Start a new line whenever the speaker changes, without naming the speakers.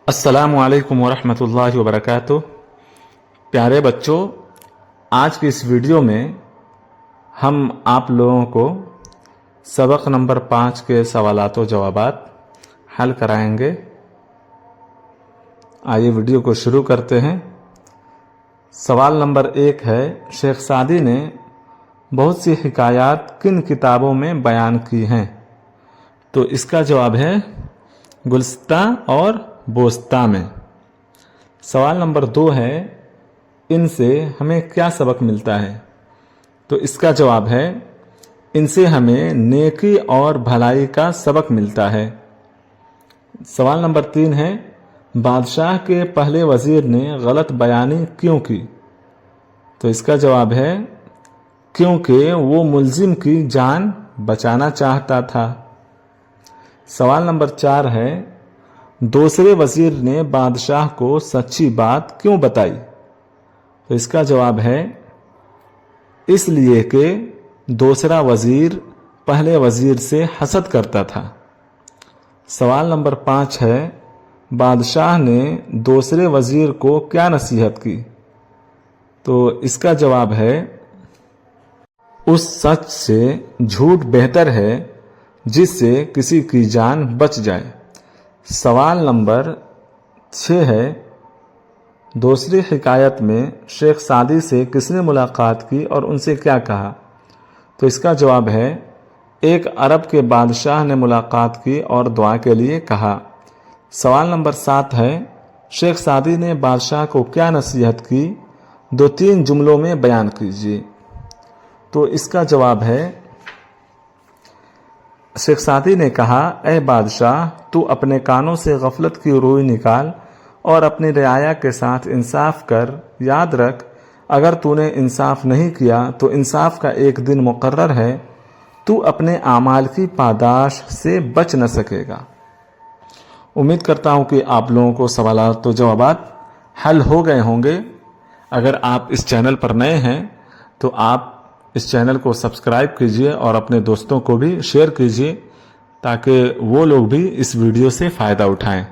السلام علیکم ورحمۃ اللہ وبرکاتہ۔ پیارے بچوں، آج کی اس ویڈیو میں ہم آپ لوگوں کو سبق نمبر 5 کے سوالات و جوابات حل کرائیں گے۔ آئیے ویڈیو کو شروع کرتے ہیں۔ سوال نمبر 1 ہے، شیخ سعدی نے بہت سی حکایات کن کتابوں میں بیان کی ہیں؟ تو اس کا جواب ہے گلستہ اور بوستہ میں۔ سوال نمبر 2 ہے، ان سے ہمیں کیا سبق ملتا ہے؟ تو اس کا جواب ہے ان سے ہمیں نیکی اور بھلائی کا سبق ملتا ہے۔ سوال نمبر 3 ہے، بادشاہ کے پہلے وزیر نے غلط بیانی کیوں کی؟ تو اس کا جواب ہے کیونکہ وہ ملزم کی جان بچانا چاہتا تھا۔ سوال نمبر 4 ہے، دوسرے وزیر نے بادشاہ کو سچی بات کیوں بتائی؟ تو اس کا جواب ہے اس لیے کہ دوسرا وزیر پہلے وزیر سے حسد کرتا تھا۔ سوال نمبر 5 ہے، بادشاہ نے دوسرے وزیر کو کیا نصیحت کی؟ تو اس کا جواب ہے اس سچ سے جھوٹ بہتر ہے جس سے کسی کی جان بچ جائے۔ سوال نمبر 6 ہے، دوسری حکایت میں شیخ سعدی سے کس نے ملاقات کی اور ان سے کیا کہا؟ تو اس کا جواب ہے ایک عرب کے بادشاہ نے ملاقات کی اور دعا کے لیے کہا۔ سوال نمبر 7 ہے، شیخ سعدی نے بادشاہ کو کیا نصیحت کی؟ 2-3 جملوں میں بیان کیجیے۔ تو اس کا جواب ہے شیخ سعدی نے کہا، اے بادشاہ، تو اپنے کانوں سے غفلت کی روئی نکال اور اپنی رعایا کے ساتھ انصاف کر۔ یاد رکھ، اگر تو نے انصاف نہیں کیا تو انصاف کا ایک دن مقرر ہے، تو اپنے اعمال کی پاداش سے بچ نہ سکے گا۔ امید کرتا ہوں کہ آپ لوگوں کو سوالات و جوابات حل ہو گئے ہوں گے۔ اگر آپ اس چینل پر نئے ہیں تو آپ اس چینل کو سبسکرائب کیجئے اور اپنے دوستوں کو بھی شیئر کیجئے تاکہ وہ لوگ بھی اس ویڈیو سے فائدہ اٹھائیں۔